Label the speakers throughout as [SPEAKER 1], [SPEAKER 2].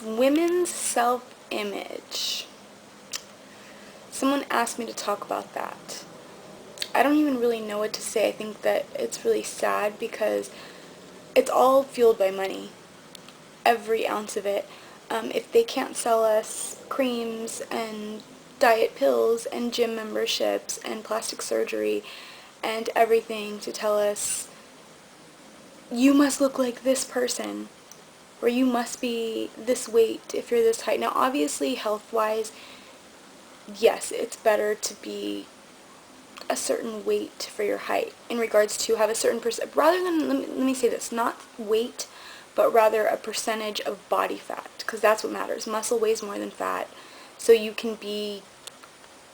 [SPEAKER 1] Women's self-image. Someone asked me to talk about that. I don't even really know what to say. I think that it's really sad because it's all fueled by money. Every ounce of it. If they can't sell us creams and diet pills and gym memberships and plastic surgery and everything to tell us you must look like this person or you must be this weight if you're this height. Now obviously health-wise, yes, it's better to be a certain weight for your height in regards to have a certain percent, rather than, let me say this, not weight, but rather a percentage of body fat, because that's what matters. Muscle weighs more than fat, so you can be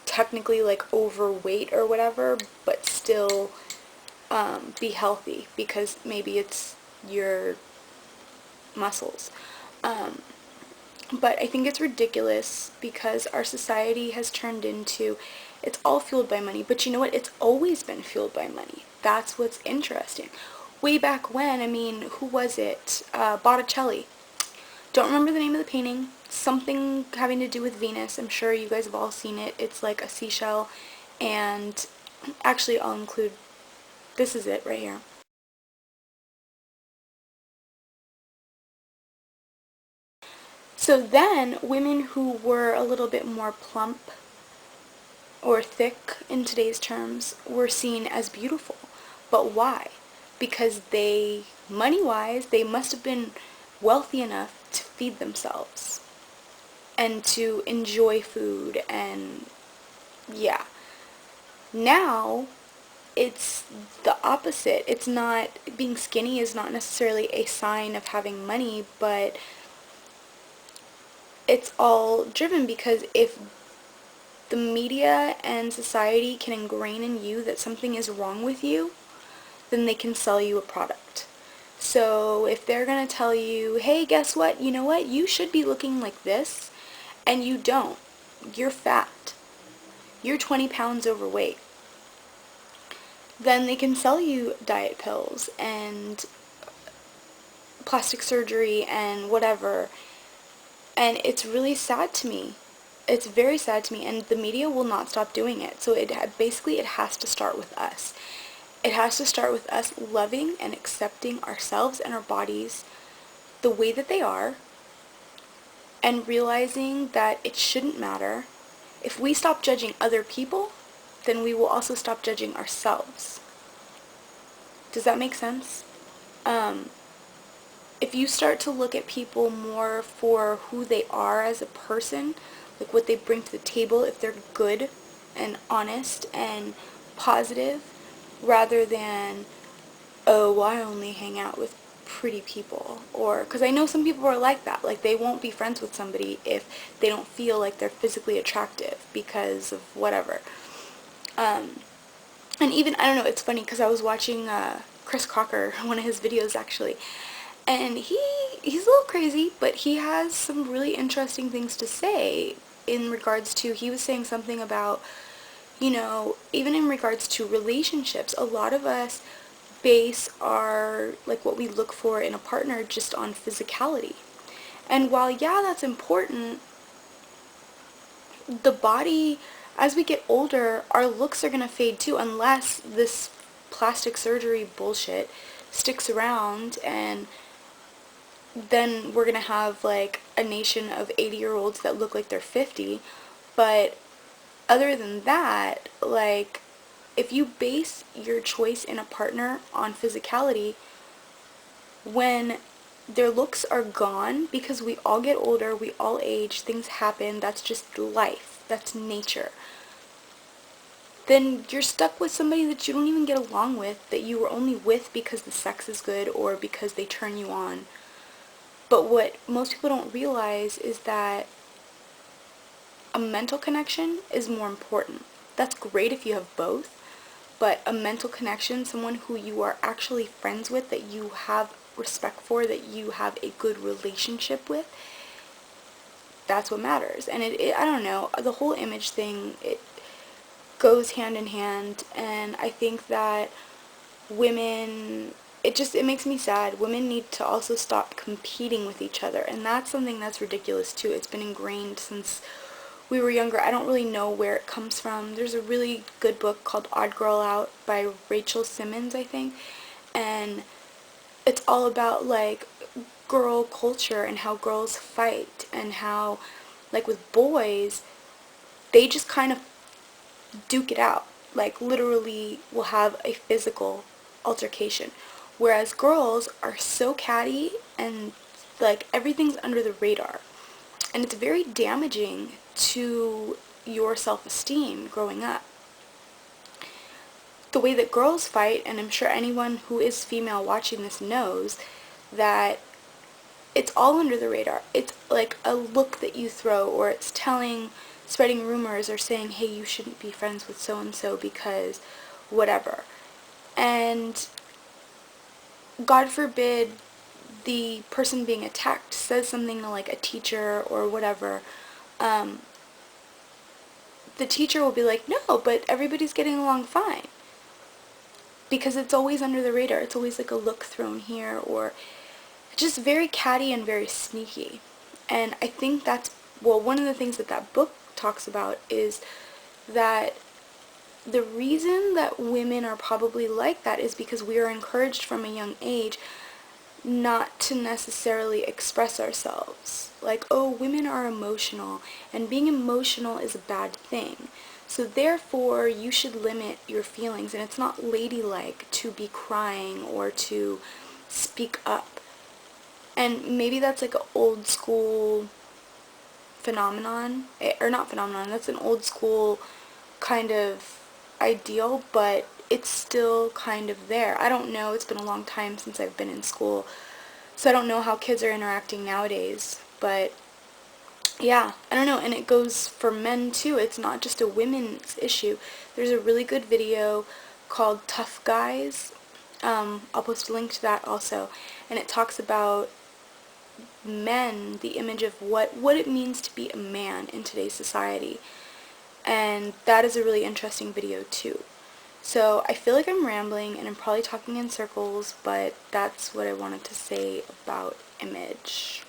[SPEAKER 1] technically like overweight or whatever, but still be healthy because maybe it's your muscles. But I think it's ridiculous because our society has turned into, it's all fueled by money. But you know what? It's always been fueled by money. That's what's interesting. Way back when, I mean, who was it? Botticelli. Don't remember the name of the painting. Something having to do with Venus. I'm sure you guys have all seen it. It's like a seashell. And actually, I'll include, this is it right here. So then, women who were a little bit more plump or thick in today's terms were seen as beautiful. But why? Because they, money-wise, they must have been wealthy enough to feed themselves and to enjoy food and yeah. Now, it's the opposite. It's not, being skinny is not necessarily a sign of having money, but it's all driven because if the media and society can ingrain in you that something is wrong with you, then they can sell you a product. So if they're going to tell you, hey, guess what? You know what? You should be looking like this, and you don't. You're fat. You're 20 pounds overweight. Then they can sell you diet pills and plastic surgery and whatever. And it's really sad to me. It's very sad to me, and the media will not stop doing it. So basically it has to start with us. It has to start with us loving and accepting ourselves and our bodies the way that they are and realizing that it shouldn't matter. If we stop judging other people, then we will also stop judging ourselves. Does that make sense? If you start to look at people more for who they are as a person, like what they bring to the table, if they're good and honest and positive, rather than, oh, well, I only hang out with pretty people. Or, because I know some people are like that. Like, they won't be friends with somebody if they don't feel like they're physically attractive because of whatever. And even, I don't know, it's funny because I was watching Chris Crocker, one of his videos actually, and he's a little crazy, but he has some really interesting things to say in regards to, he was saying something about, you know, even in regards to relationships, a lot of us base our, like, what we look for in a partner just on physicality. And while, yeah, that's important, the body, as we get older, our looks are going to fade too, unless this plastic surgery bullshit sticks around, and then we're going to have like a nation of 80-year-olds that look like they're 50. But other than that, like, if you base your choice in a partner on physicality, when their looks are gone, because we all get older, we all age, things happen, that's just life, that's nature, then you're stuck with somebody that you don't even get along with, that you were only with because the sex is good or because they turn you on. But what most people don't realize is that a mental connection is more important. That's great if you have both, but a mental connection, someone who you are actually friends with, that you have respect for, that you have a good relationship with, that's what matters. And I don't know, the whole image thing, it goes hand in hand, and I think that women it makes me sad. Women need to also stop competing with each other, and that's something that's ridiculous too. It's been ingrained since we were younger. I don't really know where it comes from. There's a really good book called Odd Girl Out by Rachel Simmons, I think, and it's all about like girl culture and how girls fight and how, like, with boys, they just kind of duke it out, like literally will have a physical altercation, whereas girls are so catty and like everything's under the radar, and it's very damaging to your self-esteem growing up. The way that girls fight, and I'm sure anyone who is female watching this knows that it's all under the radar. It's like a look that you throw, or it's spreading rumors or saying, hey, you shouldn't be friends with so-and-so because whatever. And God forbid the person being attacked says something to like a teacher or whatever, the teacher will be like, no, but everybody's getting along fine. Because it's always under the radar. It's always like a look thrown here, or just very catty and very sneaky. And I think that's, well, one of the things that that book talks about is that the reason that women are probably like that is because we are encouraged from a young age not to necessarily express ourselves. Like, oh, women are emotional, and being emotional is a bad thing. So therefore, you should limit your feelings, and it's not ladylike to be crying or to speak up. And maybe that's like an old school phenomenon, or not phenomenon, that's an old school kind of ideal, but it's still kind of there. I don't know, it's been a long time since I've been in school, so I don't know how kids are interacting nowadays, but yeah, I don't know, and it goes for men too. It's not just a women's issue. There's a really good video called Tough Guys. I'll post a link to that also, and it talks about men, the image of what it means to be a man in today's society, and that is a really interesting video too. So I feel like I'm rambling and I'm probably talking in circles, but that's what I wanted to say about image.